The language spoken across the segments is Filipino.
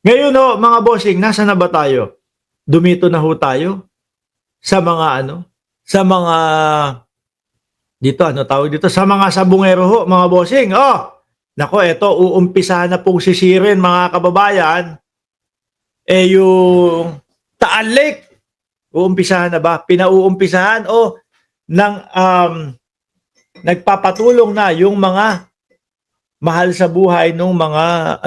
Ngayon ho, mga bossing, nasa na ba tayo? Dumito na ho tayo sa mga ano, sa mga dito ano tawag dito sa mga sabungero ho, mga bossing. Oh, nako eto uumpisahan na pong sisirin mga kababayan yung Taal Lake. Uumpisahan na ba? Pinauumpisahan o ng nagpapatulong na yung mga mahal sa buhay nung mga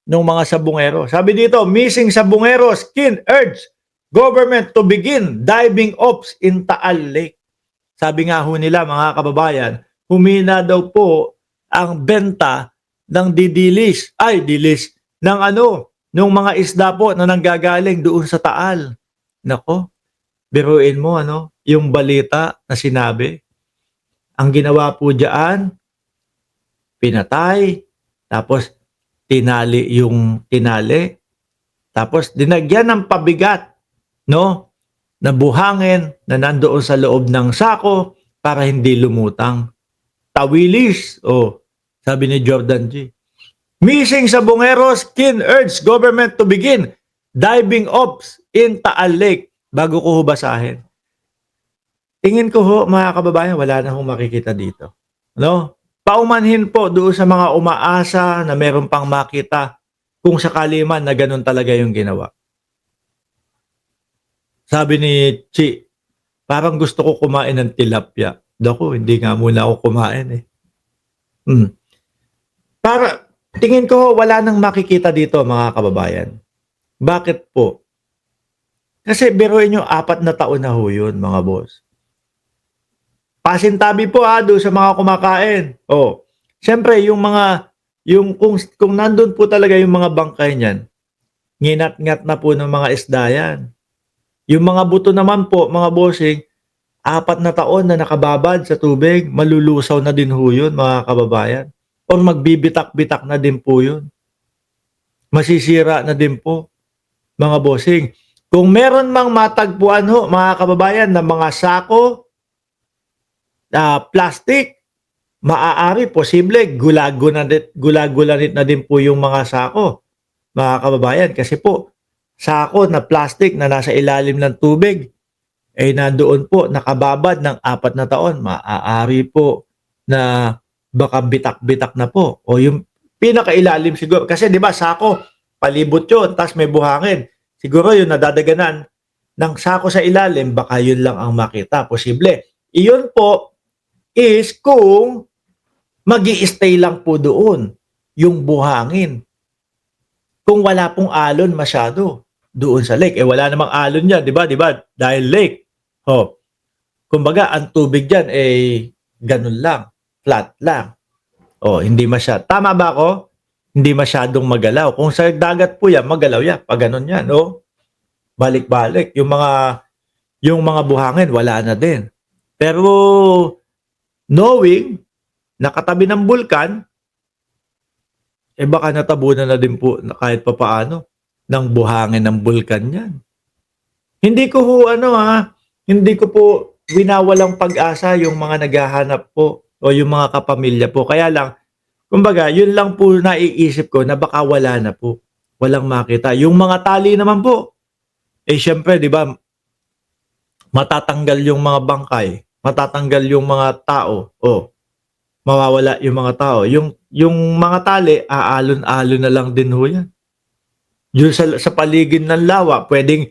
nung mga sabungero. Sabi dito, missing sabungero skin urge government to begin diving ops in Taal Lake. Sabi nga ho nila mga kababayan, humina daw po ang benta ng dilis ng nung mga isda po na nanggagaling doon sa Taal. Nako, biruin mo yung balita na sinabi. Ang ginawa po diyan, pinatay, tapos tinali, tapos dinagyan ng pabigat, no? Na buhangin na nandoon sa loob ng sako para hindi lumutang. Tawilis, sabi ni Jordan G. Missing sa Bungero, skin urge government to begin diving ops in Taal Lake. Bago ko basahin. Tingin ko ho, mga kababayan, wala na hong makikita dito. No? Paumanhin po doon sa mga umaasa na meron pang makita kung sakali man na ganun talaga yung ginawa. Sabi ni Chi, parang gusto ko kumain ng tilapia. Dako, hindi nga muna ako kumain eh. Para, tingin ko wala nang makikita dito mga kababayan. Bakit po? Kasi biruin nyo, 4 na taon na ho yun mga boss. Pasintabi po doon sa mga kumakain. Siyempre yung kung nandun po talaga yung mga bangkay niyan, nginat-ngat na po ng mga isda yan. Yung mga buto naman po, mga bossing, 4 na taon na nakababad sa tubig, malulusaw na din ho yun, mga kababayan. O magbibitak-bitak na din po yun. Masisira na din po, mga bossing. Kung meron mang matagpuan ho, mga kababayan, na mga sako, plastic, maaari, posible, gulagulanit na din po yung mga sako, mga kababayan. Kasi po, sako na plastic na nasa ilalim ng tubig, nandoon po, nakababad ng 4 na taon. Maaari po na baka bitak-bitak na po. O yung pinakailalim siguro. Kasi di ba sako, palibot yun, tapos may buhangin. Siguro yung nadadaganan ng sako sa ilalim, baka yun lang ang makita. Posible. Iyon po is kung magi-stay lang po doon yung buhangin. Kung wala pong alon masyado doon sa lake. Wala namang alon yan, di ba? Dahil lake. Kumbaga, ang tubig dyan ganun lang. Flat lang. Hindi masyado. Tama ba ako? Hindi masyadong magalaw. Kung sa dagat po yan, magalaw yan. Pag ganun yan, balik-balik. Yung mga buhangin, wala na din. Pero, knowing, nakatabi ng bulkan, baka natabunan na din po kahit papaano ng buhangin ng bulkan yan. Hindi ko hindi ko po winawalang pag-asa yung mga naghahanap po o yung mga kapamilya po. Kaya lang, kumbaga, yun lang po naiisip ko na baka wala na po. Walang makita. Yung mga tali naman po, syempre, di ba, matatanggal yung mga bangkay, matatanggal yung mga tao, mawawala yung mga tao. Yung mga tali, aalon-alon na lang din ho yan. Yung sa paligid ng lawa, pwedeng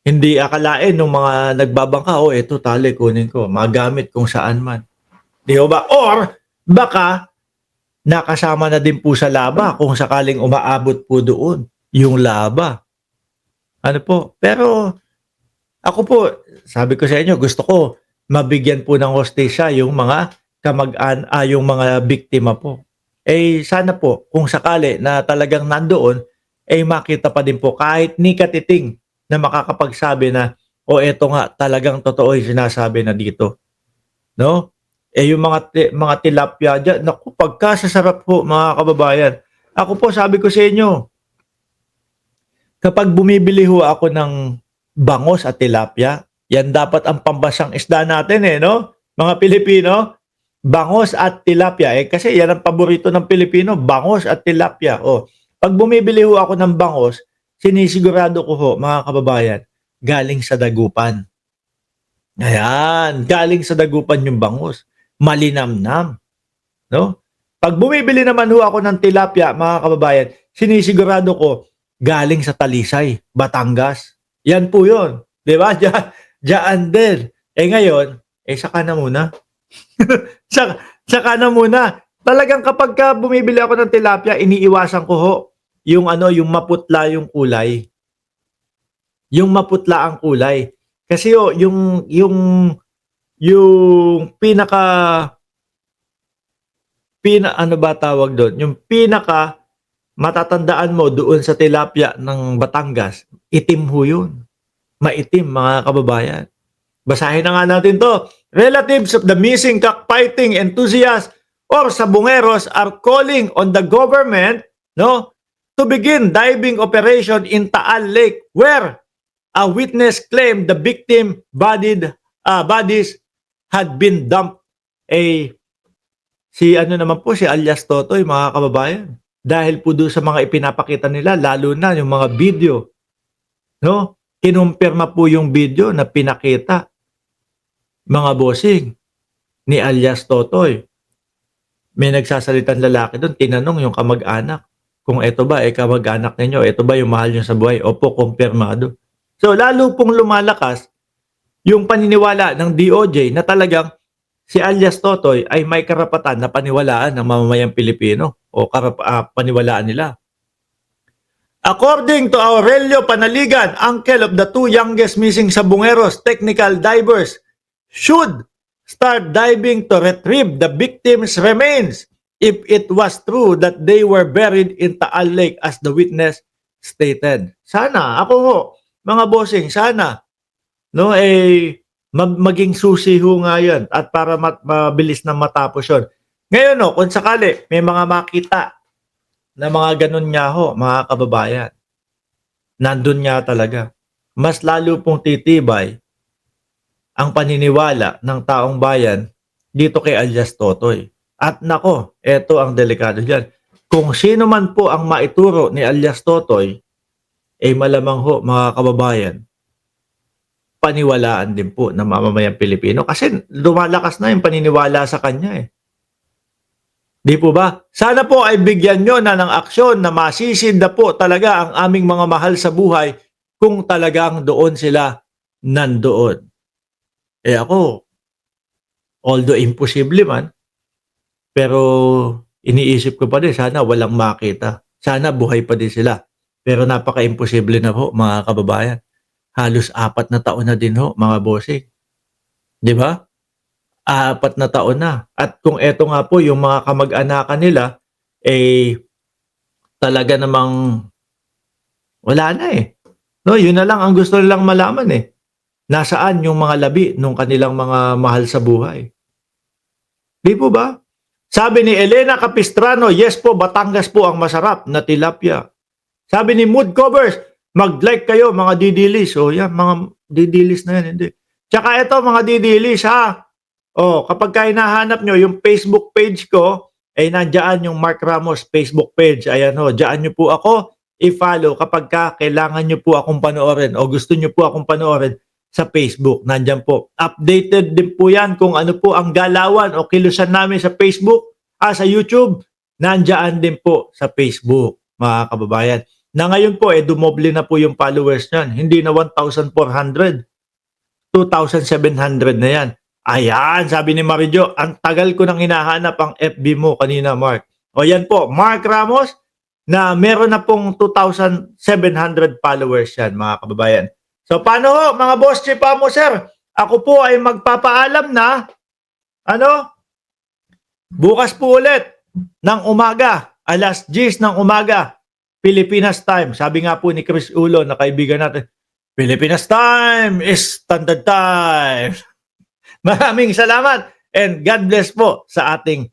hindi akalain ng mga nagbabangka, ito tali, kunin ko, magamit kung saan man. Di ba? Or, baka, nakasama na din po sa laba kung sakaling umaabot po doon yung laba. Ano po? Pero, ako po, sabi ko sa inyo, gusto ko mabigyan po ng hostisya yung mga yung mga biktima po. Sana po, kung sakali na talagang nandoon, makita pa din po kahit ni katiting na makakapagsabi na, eto nga, talagang totoo yung sinasabi na dito. No? Yung mga tilapia dyan, naku, pagkasasarap po, mga kababayan. Ako po, sabi ko sa inyo, kapag bumibili ho ako ng bangos at tilapia, yan dapat ang pambasang isda natin no? Mga Pilipino, bangos at tilapia. Kasi yan ang paborito ng Pilipino, bangos at tilapia. Pag bumibili ho ako ng bangos, sinisigurado ko ho, mga kababayan, galing sa dagupan. Ayan, galing sa dagupan yung bangus. Malinamnam, no? Pag bumibili naman ho ako ng tilapia, mga kababayan, sinisigurado ko galing sa Talisay, Batangas. Yan po yun. Di ba? Diyan din. Ngayon, saka na muna. Saka na muna. Talagang kapag bumibili ako ng tilapia, iniiwasan ko ho yung yung maputla yung kulay. Yung maputla ang kulay. Kasi ho, yung ano ba tawag doon? Yung pinaka matatandaan mo doon sa tilapia ng Batangas, itim ho yun. Maitim, mga kababayan. Basahin na nga natin to. Relatives of the missing cockfighting enthusiasts or sabungeros are calling on the government, no, to begin diving operation in Taal Lake where a witness claimed the victim bodies had been dumped. Si naman po, si alias Totoy, mga kababayan. Dahil po doon sa mga ipinapakita nila, lalo na yung mga video, no? Kinumpirma po yung video na pinakita, mga bossing, ni alias Totoy. May nagsasalitang lalaki doon, tinanong yung kamag-anak, kung eto ba, kamag-anak ninyo, eto ba yung mahal nyo sa buhay? Opo, kumpirmado. So, lalo pong lumalakas yung paniniwala ng DOJ na talagang si alias Totoy ay may karapatan na paniwalaan ng mamamayang Pilipino o paniwalaan nila. According to Aurelio Panaligan, uncle of the two youngest missing sabungeros, technical divers should start diving to retrieve the victims' remains if it was true that they were buried in Taal Lake as the witness stated. Sana, ako ho, mga bossing, sana, no, maging susi ho nga yan at para mabilis na matapos yun. Ngayon, no, kung sakali, may mga makita na mga ganun nga ho, mga kababayan, nandun nga talaga. Mas lalo pong titibay ang paniniwala ng taong bayan dito kay alias Totoy. At nako, eto ang delikado dyan. Kung sino man po ang maituro ni alias Totoy, malamang ho, mga kababayan, paniwalaan din po ng mamamayang Pilipino kasi lumalakas na yung paniniwala sa kanya Di po ba? Sana po ay bigyan nyo na ng aksyon na masisinda po talaga ang aming mga mahal sa buhay kung talagang doon sila nandoon. Ako, although imposible man, pero iniisip ko pa din, sana walang makita. Sana buhay pa din sila. Pero napaka-imposible na po, mga kababayan. Halos 4 na taon na din ho, mga bossing. Di ba? 4 na taon na. At kung eto nga po, yung mga kamag-anakan nila, talaga namang wala na No, yun na lang ang gusto nilang malaman Nasaan yung mga labi nung kanilang mga mahal sa buhay? Di po ba? Sabi ni Elena Capistrano, yes po, Batangas po ang masarap na tilapia. Sabi ni Mood Covers, mag-like kayo mga didilis. O yan, mga didilis na yan, hindi. Tsaka ito mga didilis ha. Kapag hinahanap nyo yung Facebook page ko, nandiyan yung Mark Ramos Facebook page. Ayan diyan nyo po ako i-follow kapag kailangan nyo po akong panoorin o gusto nyo po akong panoorin sa Facebook. Nandiyan po. Updated din po yan kung ano po ang galawan o kilusan namin sa Facebook, sa YouTube. Nandiyan din po sa Facebook, mga kababayan. Na ngayon po, dumoble na po yung followers niyan. Hindi na 1,400. 2,700 na yan. Ayan, sabi ni Marijo, ang tagal ko nang hinahanap ang FB mo kanina, Mark. O yan po, Mark Ramos, na meron na pong 2,700 followers yan, mga kababayan. So, paano ho, mga boss chipa mo, sir? Ako po ay magpapaalam na, bukas po ulit ng umaga, alas 10 ng umaga, Pilipinas time. Sabi nga po ni Chris Ulo, na kaibigan natin, Pilipinas time is standard time. Maraming salamat and God bless po sa ating